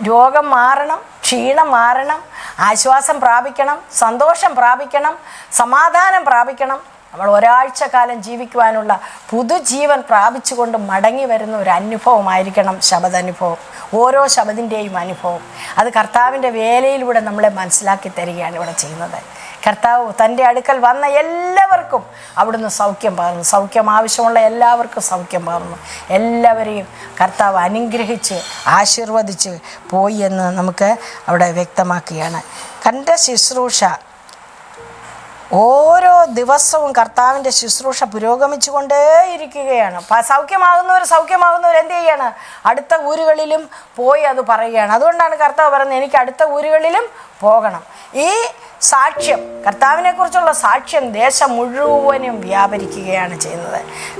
രോഗം മാറണം, ക്ഷീണം മാറണം, ആശ്വാസം പ്രാപിക്കണം, സന്തോഷം പ്രാപിക്കണം, സമാധാനം പ്രാപിക്കണം. നമ്മൾ ഒരാഴ്ച കാലം ജീവിക്കുവാനുള്ള പുതുജീവൻ പ്രാപിച്ചുകൊണ്ട് മടങ്ങി വരുന്ന ഒരു അനുഭവമായിരിക്കണം ശബദനുഭവം. ഓരോ ശബദിൻ്റെയും അനുഭവം അത് കർത്താവിൻ്റെ വേലയിലൂടെ നമ്മളെ മനസ്സിലാക്കി തരികയാണ് ഇവിടെ ചെയ്യുന്നത്. കർത്താവ് തൻ്റെ അടുക്കൽ വന്ന എല്ലാവർക്കും അവിടുന്ന് സൗഖ്യം പകർന്നു. സൗഖ്യം ആവശ്യമുള്ള എല്ലാവർക്കും സൗഖ്യം പകർന്നു. എല്ലാവരെയും കർത്താവ് അനുഗ്രഹിച്ച് ആശീർവദിച്ച് പോയി എന്ന് നമുക്ക് അവിടെ വ്യക്തമാക്കുകയാണ്. കണ്ട ശുശ്രൂഷ ഓരോ ദിവസവും കർത്താവിൻ്റെ ശുശ്രൂഷ പുരോഗമിച്ചു കൊണ്ടേയിരിക്കുകയാണ്. സൗഖ്യമാകുന്നവർ എന്ത് ചെയ്യാണ്? അടുത്ത ഊരുകളിലും പോയി അത് പറയുകയാണ്. അതുകൊണ്ടാണ് കർത്താവ് പറയുന്നത്, എനിക്ക് അടുത്ത ഊരുകളിലും പോകണം. ഈ സാക്ഷ്യം, കർത്താവിനെക്കുറിച്ചുള്ള സാക്ഷ്യം ദേശം മുഴുവനും വ്യാപരിക്കുകയാണ് ചെയ്യുന്നത്.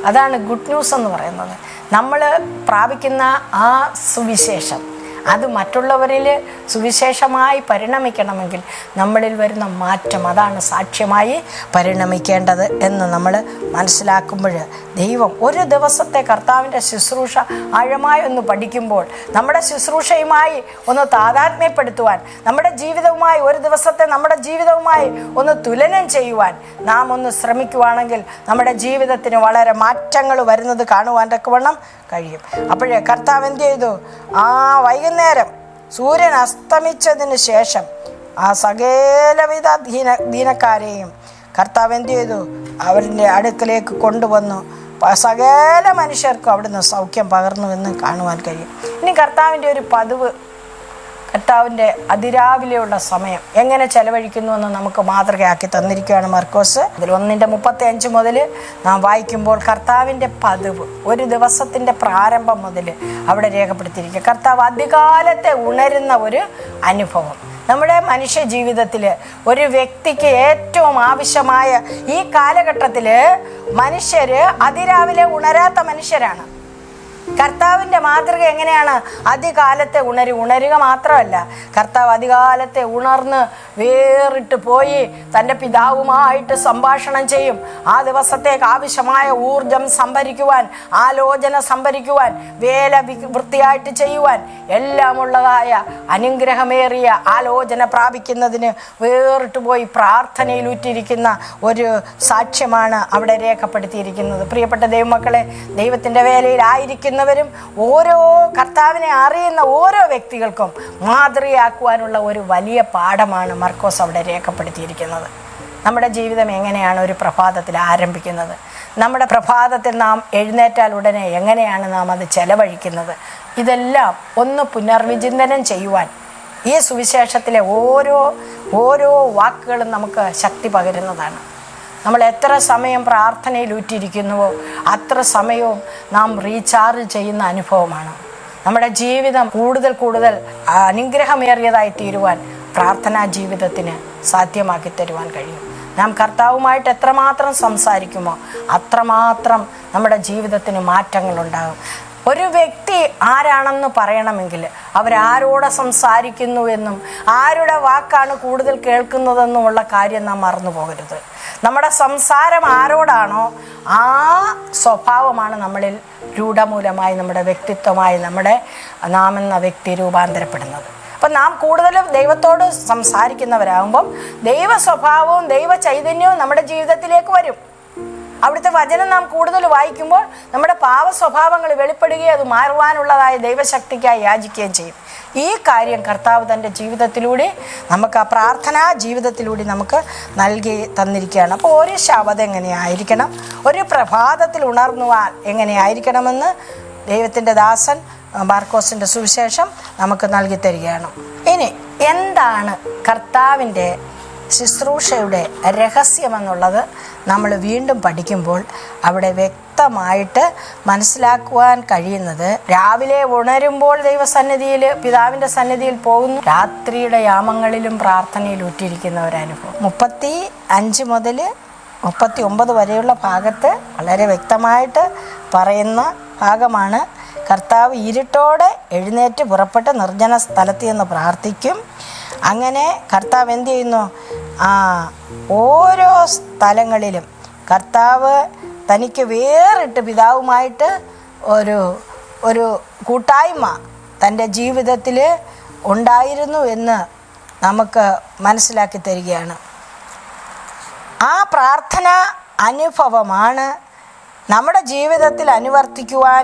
അതാണ് ഗുഡ് ന്യൂസ് എന്ന് പറയുന്നത്. നമ്മൾ പ്രാപിക്കുന്ന ആ സുവിശേഷം അത് മറ്റുള്ളവരിൽ സുവിശേഷമായി പരിണമിക്കണമെങ്കിൽ നമ്മളിൽ വരുന്ന മാറ്റം അതാണ് സാക്ഷ്യമായി പരിണമിക്കേണ്ടത് എന്ന് നമ്മൾ മനസ്സിലാക്കുമ്പോൾ ദൈവം ഒരു ദിവസത്തെ കർത്താവിൻ്റെ ശുശ്രൂഷ ആഴമായി ഒന്ന് പഠിക്കുമ്പോൾ നമ്മുടെ ശുശ്രൂഷയുമായി ഒന്ന് താതാത്മ്യപ്പെടുത്തുവാൻ, നമ്മുടെ ജീവിതവുമായി ഒരു ദിവസത്തെ നമ്മുടെ ജീവിതവുമായി ഒന്ന് തുലനം ചെയ്യുവാൻ നാം ഒന്ന് ശ്രമിക്കുവാണെങ്കിൽ നമ്മുടെ ജീവിതത്തിന് വളരെ മാറ്റങ്ങൾ വരുന്നത് കാണുവാൻ തക്കവണ്ണം കഴിയും. അപ്പോഴേ കർത്താവ് എന്ത് ചെയ്തു? ആ വൈകുന്നേരം സൂര്യൻ അസ്തമിച്ചതിന് ശേഷം ആ സകലവിധ ദീനക്കാരെയും കർത്താവ് എന്ത് ചെയ്തു? അവരുടെ അടുക്കലേക്ക് കൊണ്ടുവന്നു. സകല മനുഷ്യർക്കും അവിടുന്ന് സൗഖ്യം പകർന്നു എന്ന് കാണുവാൻ കഴിയും. ഇനി കർത്താവിൻ്റെ ഒരു പതിവ്, കർത്താവിൻ്റെ അതിരാവിലെയുള്ള സമയം എങ്ങനെ ചെലവഴിക്കുന്നുവെന്ന് നമുക്ക് മാതൃകയാക്കി തന്നിരിക്കുകയാണ് മർക്കോസ്. അതിൽ 1:35 മുതൽ നാം വായിക്കുമ്പോൾ കർത്താവിൻ്റെ പതിവ് ഒരു ദിവസത്തിൻ്റെ പ്രാരംഭം മുതൽ അവിടെ രേഖപ്പെടുത്തിയിരിക്കുക. കർത്താവ് അതികാലത്തെ ഉണരുന്ന ഒരു അനുഭവം നമ്മുടെ മനുഷ്യ ജീവിതത്തിൽ ഒരു വ്യക്തിക്ക് ഏറ്റവും ആവശ്യമായ ഈ കാലഘട്ടത്തിൽ മനുഷ്യർ അതിരാവിലെ ഉണരാത്ത മനുഷ്യരാണ്. കർത്താവിൻ്റെ മാതൃക എങ്ങനെയാണ്? അതികാലത്തെ ഉണരുക മാത്രമല്ല, കർത്താവ് അതികാലത്തെ ഉണർന്ന് വേറിട്ട് പോയി തൻ്റെ പിതാവുമായിട്ട് സംഭാഷണം ചെയ്യും. ആ ദിവസത്തേക്ക് ആവശ്യമായ ഊർജം സംഭരിക്കുവാൻ, ആലോചന സംഭരിക്കുവാൻ, വേല വൃത്തിയായിട്ട് ചെയ്യുവാൻ എല്ലാമുള്ളതായ അനുഗ്രഹമേറിയ ആലോചന പ്രാപിക്കുന്നതിന് വേറിട്ട് പോയി പ്രാർത്ഥനയിൽ ഉറ്റിരിക്കുന്ന ഒരു സാക്ഷ്യമാണ് അവിടെ രേഖപ്പെടുത്തിയിരിക്കുന്നത്. പ്രിയപ്പെട്ട ദൈവമക്കളെ, ദൈവത്തിൻ്റെ വേലയിലായിരിക്കുന്നവരും ഓരോ കർത്താവിനെ അറിയുന്ന ഓരോ വ്യക്തികൾക്കും മാതൃകയാക്കുവാനുള്ള ഒരു വലിയ പാഠമാണ് മർക്കോസ് അവിടെ രേഖപ്പെടുത്തിയിരിക്കുന്നത്. നമ്മുടെ ജീവിതം എങ്ങനെയാണ് ഒരു പ്രഭാതത്തിൽ ആരംഭിക്കുന്നത്? നമ്മുടെ പ്രഭാതത്തിൽ നാം എഴുന്നേറ്റാൽ ഉടനെ എങ്ങനെയാണ് നാം അത് ചെലവഴിക്കുന്നത്? ഇതെല്ലാം ഒന്ന് പുനർവിചിന്തനം ചെയ്യുവാൻ ഈ സുവിശേഷത്തിലെ ഓരോ വാക്കുകളും നമുക്ക് ശക്തി പകരുന്നതാണ്. നമ്മൾ എത്ര സമയം പ്രാർത്ഥനയിൽ ഊറ്റിയിരിക്കുന്നുവോ അത്ര സമയവും നാം റീചാർജ് ചെയ്യുന്ന അനുഭവമാണ്. നമ്മുടെ ജീവിതം കൂടുതൽ അനുഗ്രഹമേറിയതായി തീരുവാൻ പ്രാർത്ഥനാ ജീവിതത്തിന് സാധ്യമാക്കി തരുവാൻ കഴിയും. നാം കർത്താവുമായിട്ട് എത്രമാത്രം സംസാരിക്കുമോ അത്രമാത്രം നമ്മുടെ ജീവിതത്തിന് മാറ്റങ്ങളുണ്ടാകും. ഒരു വ്യക്തി ആരാണെന്ന് പറയണമെങ്കിൽ അവരാരോടെ സംസാരിക്കുന്നു എന്നും ആരുടെ വാക്കാണ് കൂടുതൽ കേൾക്കുന്നതെന്നുമുള്ള കാര്യം നാം മറന്നു പോകരുത്. നമ്മുടെ സംസാരം ആരോടാണോ ആ സ്വഭാവമാണ് നമ്മളിൽ രൂഢമൂലമായി നമ്മുടെ വ്യക്തിത്വമായി നാം എന്ന വ്യക്തി രൂപാന്തരപ്പെടുന്നത്. അപ്പം നാം കൂടുതലും ദൈവത്തോട് സംസാരിക്കുന്നവരാകുമ്പം ദൈവ സ്വഭാവവും ദൈവ ചൈതന്യവും നമ്മുടെ ജീവിതത്തിലേക്ക് വരും. അവിടുത്തെ വചനം നാം കൂടുതൽ വായിക്കുമ്പോൾ നമ്മുടെ പാവ സ്വഭാവങ്ങൾ വെളിപ്പെടുകയും അത് മാറുവാനുള്ളതായ ദൈവശക്തിക്കായി യാചിക്കുകയും ചെയ്യും. ഈ കാര്യം കർത്താവ് തൻ്റെ ജീവിതത്തിലൂടെ നമുക്ക്, ആ പ്രാർത്ഥനാ ജീവിതത്തിലൂടെ നമുക്ക് നൽകി തന്നിരിക്കുകയാണ്. അപ്പോൾ ഒരു ശബദം എങ്ങനെയായിരിക്കണം, ഒരു പ്രഭാതത്തിൽ ഉണർന്നുവാൻ എങ്ങനെയായിരിക്കണമെന്ന് ദൈവത്തിൻ്റെ ദാസൻ മാർക്കോസിൻ്റെ സുവിശേഷം നമുക്ക് നൽകി തരികയാണ്. ഇനി എന്താണ് കർത്താവിൻ്റെ ശുശ്രൂഷയുടെ രഹസ്യമെന്നുള്ളത് നമ്മൾ വീണ്ടും പഠിക്കുമ്പോൾ അവിടെ വ്യക്തമായിട്ട് മനസ്സിലാക്കുവാൻ കഴിയുന്നത്, രാവിലെ ഉണരുമ്പോൾ ദൈവസന്നിധിയിൽ പിതാവിൻ്റെ സന്നിധിയിൽ പോകുന്നു, രാത്രിയുടെ യാമങ്ങളിലും പ്രാർത്ഥനയിൽ ഊറ്റിയിരിക്കുന്നവരനുഭവം. 35 മുതൽ 39 വരെയുള്ള ഭാഗത്ത് വളരെ വ്യക്തമായിട്ട് പറയുന്ന ഭാഗമാണ്. കർത്താവ് ഇരുട്ടോടെ എഴുന്നേറ്റ് പുറപ്പെട്ട് നിർജ്ജന സ്ഥലത്ത് നിന്ന് പ്രാർത്ഥിക്കും. അങ്ങനെ കർത്താവ് എന്ത് ചെയ്യുന്നു? ഓരോ സ്ഥലങ്ങളിലും കർത്താവ് തനിക്ക് വേറിട്ട് പിതാവുമായിട്ട് ഒരു കൂട്ടായ്മ തൻ്റെ ജീവിതത്തിൽ ഉണ്ടായിരുന്നു എന്ന് നമുക്ക് മനസ്സിലാക്കി തരികയാണ്. ആ പ്രാർത്ഥന അനുഭവമാണ് നമ്മുടെ ജീവിതത്തിൽ അനുവർത്തിക്കുവാൻ,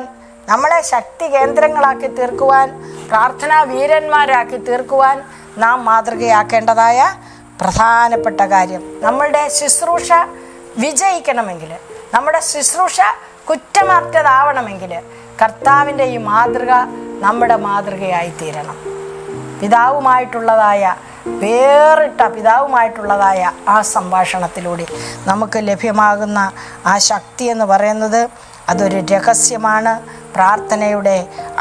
നമ്മളെ ശക്തി കേന്ദ്രങ്ങളാക്കി തീർക്കുവാൻ, പ്രാർത്ഥനാ വീരന്മാരാക്കി തീർക്കുവാൻ നാം മാതൃകയാക്കേണ്ടതായ പ്രധാനപ്പെട്ട കാര്യം. നമ്മളുടെ ശുശ്രൂഷ വിജയിക്കണമെങ്കിൽ, നമ്മുടെ ശുശ്രൂഷ കുറ്റമറ്റതാവണമെങ്കിൽ കർത്താവിൻ്റെ ഈ മാതൃക നമ്മുടെ മാതൃകയായി തീരണം. വേറിട്ട പിതാവുമായിട്ടുള്ളതായ ആ സംഭാഷണത്തിലൂടെ നമുക്ക് ലഭ്യമാകുന്ന ആ ശക്തി എന്ന് പറയുന്നത് അതൊരു രഹസ്യമാണ്. പ്രാർത്ഥനയുടെ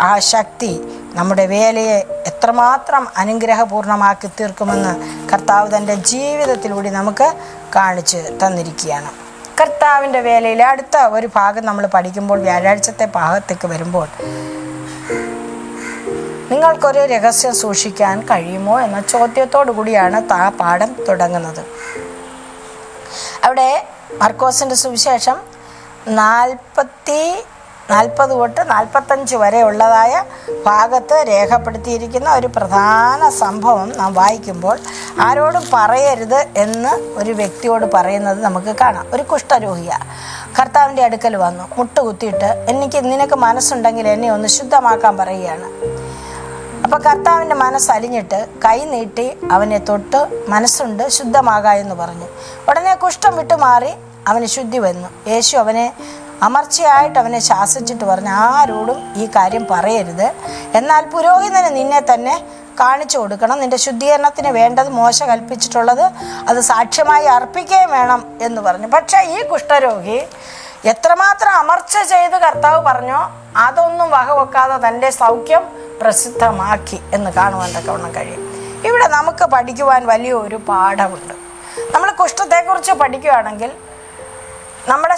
ആ ശക്തി നമ്മുടെ വേലയെ എത്രമാത്രം അനുഗ്രഹപൂർണമാക്കി തീർക്കുമെന്ന് കർത്താവ് തൻ്റെ ജീവിതത്തിലൂടെ നമുക്ക് കാണിച്ച് തന്നിരിക്കുകയാണ്. കർത്താവിൻ്റെ വേലയിലെ അടുത്ത ഒരു ഭാഗം നമ്മൾ പഠിക്കുമ്പോൾ, വ്യാഴാഴ്ചത്തെ ഭാഗത്തേക്ക് വരുമ്പോൾ, നിങ്ങൾക്കൊരു രഹസ്യം സൂക്ഷിക്കാൻ കഴിയുമോ എന്ന ചോദ്യത്തോടു കൂടിയാണ് ആ പാഠം തുടങ്ങുന്നത്. അവിടെ മർക്കോസിൻ്റെ സുവിശേഷം 40 തൊട്ട് 45 വരെ ഉള്ളതായ ഭാഗത്ത് രേഖപ്പെടുത്തിയിരിക്കുന്ന ഒരു പ്രധാന സംഭവം നാം വായിക്കുമ്പോൾ, ആരോടും പറയരുത് എന്ന് ഒരു വ്യക്തിയോട് പറയുന്നത് നമുക്ക് കാണാം. ഒരു കുഷ്ഠരോഗിയാണ് കർത്താവിൻ്റെ അടുക്കൽ വന്നു മുട്ടുകുത്തിയിട്ട്, നിനക്ക് മനസ്സുണ്ടെങ്കിൽ എന്നെ ഒന്ന് ശുദ്ധമാക്കാൻ പറയുകയാണ്. അപ്പോൾ കർത്താവിൻ്റെ മനസ്സലിഞ്ഞിട്ട് കൈ നീട്ടി അവനെ തൊട്ട്, മനസ്സുണ്ട് ശുദ്ധമാകാ എന്ന് പറഞ്ഞു. ഉടനെ കുഷ്ഠം വിട്ടുമാറി അവന് ശുദ്ധി വന്നു. യേശു അവനെ അമർച്ചയായിട്ട് അവനെ ശാസിച്ചിട്ട് പറഞ്ഞു, ആരോടും ഈ കാര്യം പറയരുത്, എന്നാൽ പുരോഹിതന് നിന്നെ തന്നെ കാണിച്ചു കൊടുക്കണം. നിന്റെ ശുദ്ധീകരണത്തിന് വേണ്ടത് മോശ കൽപ്പിച്ചിട്ടുള്ളത് അത് സാക്ഷ്യമായി അർപ്പിക്കുകയും വേണം എന്ന് പറഞ്ഞു. പക്ഷേ ഈ കുഷ്ഠരോഗി എത്രമാത്രം അമർച്ച ചെയ്ത് കർത്താവ് പറഞ്ഞോ അതൊന്നും വകവെക്കാതെ തൻ്റെ സൗഖ്യം പ്രസിദ്ധമാക്കി എന്ന് കാണുവാൻ തക്കവണ്ണം കഴിയും. ഇവിടെ നമുക്ക് പഠിക്കുവാൻ വലിയൊരു പാഠമുണ്ട്. നമ്മൾ കുഷ്ഠത്തെക്കുറിച്ച് പഠിക്കുകയാണെങ്കിൽ നമ്മുടെ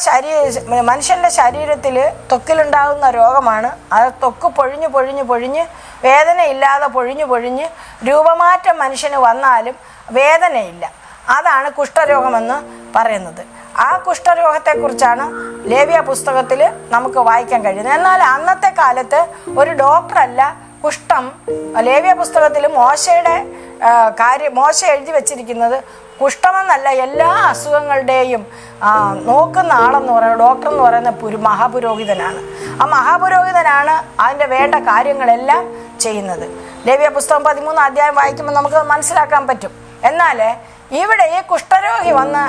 മനുഷ്യൻ്റെ ശരീരത്തിൽ ത്വക്കിലുണ്ടാകുന്ന രോഗമാണ്. അത് ത്വക്ക് പൊഴിഞ്ഞ് വേദനയില്ലാതെ പൊഴിഞ്ഞ് രൂപമാറ്റം മനുഷ്യന് വന്നാലും വേദനയില്ല. അതാണ് കുഷ്ഠരോഗമെന്ന് പറയുന്നത്. ആ കുഷ്ഠരോഗത്തെക്കുറിച്ചാണ് ലേവ്യ പുസ്തകത്തിൽ നമുക്ക് വായിക്കാൻ കഴിയുന്നത്. എന്നാൽ അന്നത്തെ കാലത്ത് ഒരു ഡോക്ടറല്ല കുഷ്ഠം. ലേവ്യ പുസ്തകത്തിൽ മോശ എഴുതി വച്ചിരിക്കുന്നത് കുഷ്ഠമെന്നല്ല, എല്ലാ അസുഖങ്ങളുടെയും നോക്കുന്ന ആളെന്ന് പറയുന്നത് ഡോക്ടർ എന്ന് പറയുന്ന മഹാപുരോഹിതനാണ്. ആ മഹാപുരോഹിതനാണ് അതിൻ്റെ വേണ്ട കാര്യങ്ങളെല്ലാം ചെയ്യുന്നത്. ലേവ്യ പുസ്തകം 13 അധ്യായം വായിക്കുമ്പോൾ നമുക്ക് മനസ്സിലാക്കാൻ പറ്റും. എന്നാൽ ഇവിടെ ഈ കുഷ്ഠരോഗി വന്ന്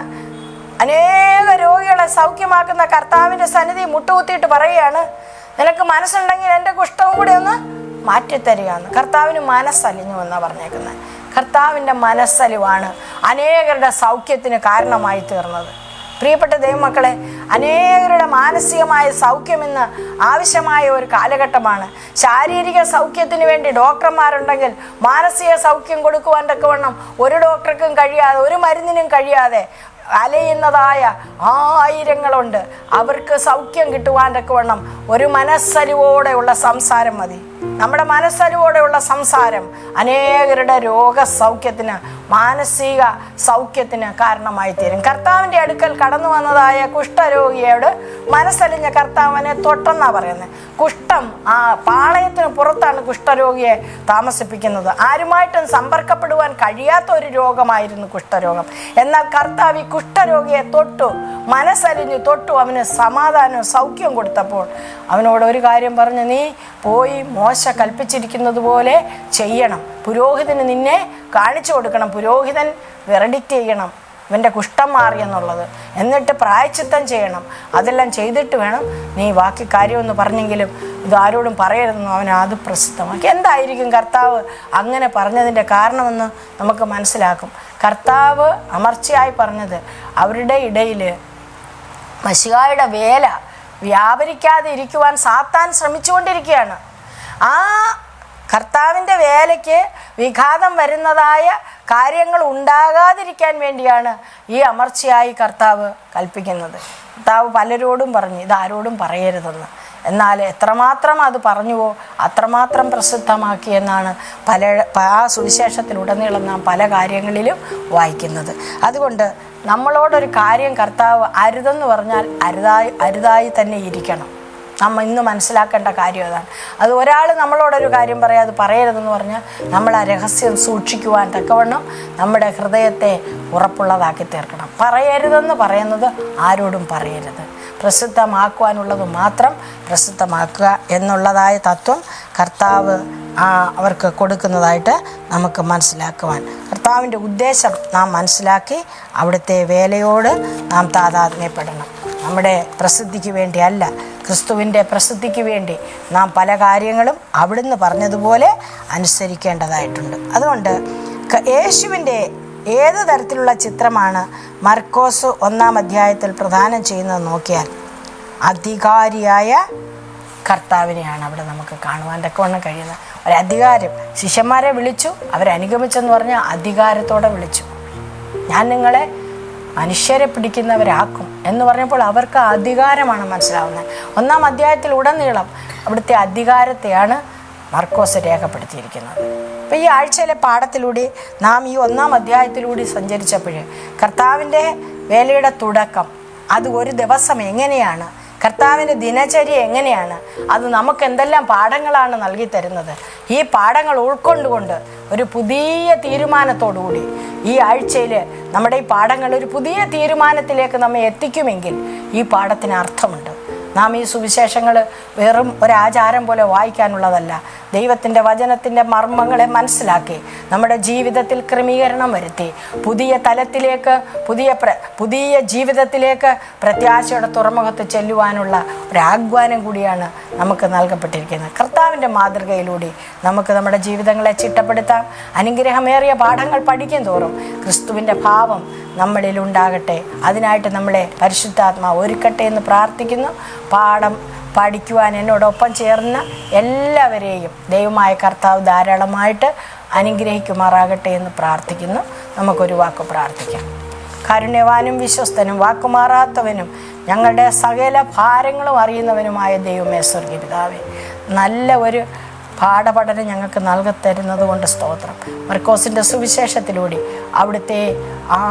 അനേക രോഗികളെ സൗഖ്യമാക്കുന്ന കർത്താവിൻ്റെ സന്നിധി മുട്ടുകുത്തിയിട്ട് പറയുകയാണ്, നിനക്ക് മനസ്സുണ്ടെങ്കിൽ എൻ്റെ കുഷ്ഠവും കൂടി ഒന്ന് മാറ്റിത്തരികയെന്ന്. കർത്താവിന് മനസ്സലിഞ്ഞു എന്നാണ് പറഞ്ഞേക്കുന്നത്. കർത്താവിൻ്റെ മനസ്സലിവാണ് അനേകരുടെ സൗഖ്യത്തിന് കാരണമായി തീർന്നത്. പ്രിയപ്പെട്ട ദൈവമക്കളെ, അനേകരുടെ മാനസികമായ സൗഖ്യം ഇന്ന് ആവശ്യമായ ഒരു കാലഘട്ടമാണ്. ശാരീരിക സൗഖ്യത്തിന് വേണ്ടി ഡോക്ടർമാരുണ്ടെങ്കിൽ മാനസിക സൗഖ്യം കൊടുക്കുവാൻ തക്കവണ്ണം ഒരു ഡോക്ടർക്കും കഴിയാതെ, ഒരു മരുന്നിനും കഴിയാതെ അലയുന്നതായ ആയിരങ്ങളുണ്ട്. അവർക്ക് സൗഖ്യം കിട്ടുവാൻ തക്കവണ്ണം ഒരു മനസ്സലിവോടെയുള്ള സംസാരം മതി. നമ്മുടെ മനസ്സലിവോടെയുള്ള സംസാരം അനേകരുടെ രോഗസൗഖ്യത്തിന്, മാനസിക സൗഖ്യത്തിന് കാരണമായി തീരും. കർത്താവിൻ്റെ അടുക്കൽ കടന്നു വന്നതായ കുഷ്ഠരോഗിയോട് മനസ്സലിഞ്ഞ കർത്താവിനെ തൊട്ടെന്നാണ് പറയുന്നത്. കുഷ്ഠം ആ പാളയത്തിന് പുറത്താണ് കുഷ്ഠരോഗിയെ താമസിപ്പിക്കുന്നത്. ആരുമായിട്ടും സമ്പർക്കപ്പെടുവാൻ കഴിയാത്ത ഒരു രോഗമായിരുന്നു കുഷ്ഠരോഗം. എന്നാൽ കർത്താവ് ഈ കുഷ്ഠരോഗിയെ തൊട്ടു, മനസ്സലിഞ്ഞു തൊട്ടു, അവന് സമാധാനവും സൗഖ്യം കൊടുത്തപ്പോൾ അവനോട് ഒരു കാര്യം പറഞ്ഞു, നീ പോയി മോശ കൽപ്പിച്ചിരിക്കുന്നത് പോലെ ചെയ്യണം. പുരോഹിതന് നിന്നെ കാണിച്ചു കൊടുക്കണം. പുരോഹിതൻ വെർഡിക്റ്റ് ചെയ്യണം ഇവൻ്റെ കുഷ്ഠം മാറിയെന്നുള്ളത്. എന്നിട്ട് പ്രായശ്ചിത്തം ചെയ്യണം. അതെല്ലാം ചെയ്തിട്ട് വേണം നീ ബാക്കി കാര്യമെന്ന് പറഞ്ഞെങ്കിലും ഇത് ആരോടും പറയരുതെന്ന് അവൻ അത് പ്രസിദ്ധമാക്കി. എന്തായിരിക്കും കർത്താവ് അങ്ങനെ പറഞ്ഞതിൻ്റെ കാരണമെന്ന് നമുക്ക് മനസ്സിലാക്കും. കർത്താവ് അമർച്ചയായി പറഞ്ഞത് അവരുടെ ഇടയിൽ മശിഹായുടെ വേല വ്യാപരിക്കാതെ ഇരിക്കുവാൻ സാത്താൻ ശ്രമിച്ചുകൊണ്ടിരിക്കുകയാണ്. ആ കർത്താവിൻ്റെ വേലയ്ക്ക് വിഘാതം വരുന്നതായ കാര്യങ്ങൾ ഉണ്ടാകാതിരിക്കാൻ വേണ്ടിയാണ് ഈ അമർച്ചയായി കർത്താവ് കൽപ്പിക്കുന്നത്. കർത്താവ് പലരോടും പറഞ്ഞു ഇതാരോടും പറയരുതെന്ന്. എന്നാൽ എത്രമാത്രം അത് പറഞ്ഞുവോ അത്രമാത്രം പ്രസിദ്ധമാക്കി എന്നാണ് ആ സുവിശേഷത്തിലുടനീളം നാം പല കാര്യങ്ങളിലും വായിക്കുന്നത്. അതുകൊണ്ട് നമ്മളോടൊരു കാര്യം കർത്താവ് അരുതെന്ന് പറഞ്ഞാൽ അരുതായി തന്നെ ഇരിക്കണം. നമ്മൾ ഇന്ന് മനസ്സിലാക്കേണ്ട കാര്യം അതാണ്. അത് ഒരാൾ നമ്മളോടൊരു കാര്യം പറയാം അത് പറയരുതെന്ന് പറഞ്ഞാൽ നമ്മൾ ആ രഹസ്യം സൂക്ഷിക്കുവാൻ തക്കവണ്ണം നമ്മുടെ ഹൃദയത്തെ ഉറപ്പുള്ളതാക്കി തീർക്കണം. പറയരുതെന്ന് പറയുന്നത് ആരോടും പറയരുത്. പ്രസിദ്ധമാക്കുവാനുള്ളത് മാത്രം പ്രസിദ്ധമാക്കുക എന്നുള്ളതായ തത്വം കർത്താവ് അവർക്ക് കൊടുക്കുന്നതായിട്ട് നമുക്ക് മനസ്സിലാക്കുവാൻ, കർത്താവിൻ്റെ ഉദ്ദേശം നാം മനസ്സിലാക്കി അവിടുത്തെ വേലയോട് നാം താതാത്മ്യപ്പെടണം. നമ്മുടെ പ്രസിദ്ധിക്ക് വേണ്ടിയല്ല, ക്രിസ്തുവിൻ്റെ പ്രസിദ്ധിക്ക് വേണ്ടി നാം പല കാര്യങ്ങളും അവിടുന്ന് പറഞ്ഞതുപോലെ അനുസരിക്കേണ്ടതായിട്ടുണ്ട്. അതുകൊണ്ട് യേശുവിൻ്റെ ഏത് തരത്തിലുള്ള ചിത്രമാണ് മർക്കോസ് 1-ാം അധ്യായത്തിൽ പ്രദാനം ചെയ്യുന്നത് നോക്കിയാൽ അധികാരിയായ കർത്താവിനെയാണ് അവിടെ നമുക്ക് കാണുവാൻ തക്കവണ്ണം കഴിയുന്നത്. ഒരധികാരം. ശിഷ്യന്മാരെ വിളിച്ചു, അവരനുഗമിച്ചെന്ന് പറഞ്ഞാൽ അധികാരത്തോടെ വിളിച്ചു. ഞാൻ നിങ്ങളെ മനുഷ്യരെ പിടിക്കുന്നവരാക്കും എന്ന് പറഞ്ഞപ്പോൾ അവർക്ക് അധികാരമാണ് മനസ്സിലാവുന്നത്. 1-ാം അധ്യായത്തിൽ ഉടനീളം അവിടുത്തെ അധികാരത്തെയാണ് മർക്കോസ് രേഖപ്പെടുത്തിയിരിക്കുന്നത്. അപ്പോൾ ഈ ആഴ്ചയിലെ പാഠത്തിലൂടെ നാം ഈ 1-ാം അധ്യായത്തിലൂടെ സഞ്ചരിച്ചപ്പോൾ കർത്താവിൻ്റെ വേലയുടെ തുടക്കം, അത് ഒരു ദിവസം എങ്ങനെയാണ്, കർത്താവിൻ്റെ ദിനചര്യ എങ്ങനെയാണ്, അത് നമുക്ക് എന്തെല്ലാം പാഠങ്ങളാണ് നൽകി തരുന്നത്. ഈ പാഠങ്ങൾ ഉൾക്കൊണ്ടുകൊണ്ട് ഒരു പുതിയ തീരുമാനത്തോടുകൂടി ഈ ആഴ്ചയിൽ നമ്മുടെ ഈ പാഠങ്ങൾ ഒരു പുതിയ തീരുമാനത്തിലേക്ക് നമ്മെ എത്തിക്കുമെങ്കിൽ ഈ പാഠത്തിന് അർത്ഥമുണ്ട്. നാം ഈ സുവിശേഷങ്ങൾ വെറും ഒരാചാരം പോലെ വായിക്കാനുള്ളതല്ല. ദൈവത്തിൻ്റെ വചനത്തിൻ്റെ മർമ്മങ്ങളെ മനസ്സിലാക്കി നമ്മുടെ ജീവിതത്തിൽ ക്രമീകരണം വരുത്തി പുതിയ തലത്തിലേക്ക്, പുതിയ ജീവിതത്തിലേക്ക് പ്രത്യാശയുടെ തുറമുഖത്ത് ചെല്ലുവാനുള്ള ഒരാഹ്വാനം കൂടിയാണ് നമുക്ക് നൽകപ്പെട്ടിരിക്കുന്നത്. കർത്താവിൻ്റെ മാതൃകയിലൂടെ നമുക്ക് നമ്മുടെ ജീവിതങ്ങളെ ചിട്ടപ്പെടുത്താം. അനുഗ്രഹമേറിയ പാഠങ്ങൾ പഠിക്കും തോറും ക്രിസ്തുവിൻ്റെ ഭാവം നമ്മളിൽ ഉണ്ടാകട്ടെ. അതിനായിട്ട് നമ്മളെ പരിശുദ്ധാത്മാവ് ഒരുക്കട്ടെ എന്ന് പ്രാർത്ഥിക്കുന്നു. പാഠം പഠിക്കുവാൻ എന്നോടൊപ്പം ചേർന്ന എല്ലാവരെയും ദൈവമായ കർത്താവ് ധാരാളമായിട്ട് അനുഗ്രഹിക്കുമാറാകട്ടെ എന്ന് പ്രാർത്ഥിക്കുന്നു. നമുക്കൊരു വാക്ക് പ്രാർത്ഥിക്കാം. കാരുണ്യവാനും വിശ്വസ്തനും വാക്കുമാറാത്തവനും ഞങ്ങളുടെ സകല ഭാരങ്ങളും അറിയുന്നവനുമായ ദൈവമേ സ്വർഗീയ പിതാവേ, നല്ല ഒരു പാഠപഠനം ഞങ്ങൾക്ക് നൽകത്തരുന്നത് കൊണ്ട് സ്തോത്രം. മർക്കോസിൻ്റെ സുവിശേഷത്തിലൂടെ അവിടുത്തെ ആ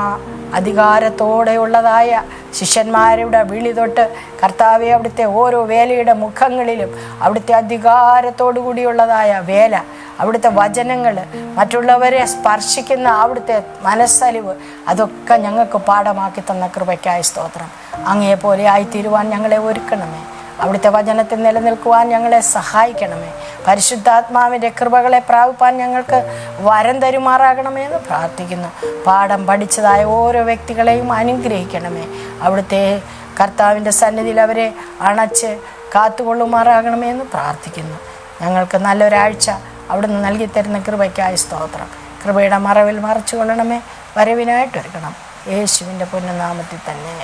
അധികാരത്തോടെയുള്ളതായ ശിഷ്യന്മാരുടെ വിളി തൊട്ട് കർത്താവെ അവിടുത്തെ ഓരോ വേലയുടെ മുഖങ്ങളിലും അവിടുത്തെ അധികാരത്തോടു കൂടിയുള്ളതായ വേല, അവിടുത്തെ വചനങ്ങൾ, മറ്റുള്ളവരെ സ്പർശിക്കുന്ന അവിടുത്തെ മനസ്സലിവ്, അതൊക്കെ ഞങ്ങൾക്ക് പാഠമാക്കി തന്ന കൃപയ്ക്കായി സ്തോത്രം. അങ്ങയെപ്പോലെ ആയിത്തീരുവാൻ ഞങ്ങളെ ഒരുക്കണമേ. അവിടുത്തെ വചനത്തിൽ നിലനിൽക്കുവാൻ ഞങ്ങളെ സഹായിക്കണമേ. പരിശുദ്ധാത്മാവിൻ്റെ കൃപകളെ പ്രാപിപ്പാൻ ഞങ്ങൾക്ക് വരം തരുമാറാകണമേ എന്ന് പ്രാർത്ഥിക്കുന്നു. പാഠം പഠിച്ചതായ ഓരോ വ്യക്തികളെയും അനുഗ്രഹിക്കണമേ. അവിടുത്തെ കർത്താവിൻ്റെ സന്നിധിയിൽ അവരെ അണച്ച് കാത്തുകൊള്ളുമാറാകണമേ എന്ന് പ്രാർത്ഥിക്കുന്നു. ഞങ്ങൾക്ക് നല്ലൊരാഴ്ച അവിടുന്ന് നൽകിത്തരുന്ന കൃപയ്ക്കായി സ്തോത്രം. കൃപയുടെ മറവിൽ മറച്ചു കൊള്ളണമേ. വരവിനായിട്ടൊരുക്കണം. യേശുവിൻ്റെ പുണ്യനാമത്തിൽ തന്നെ.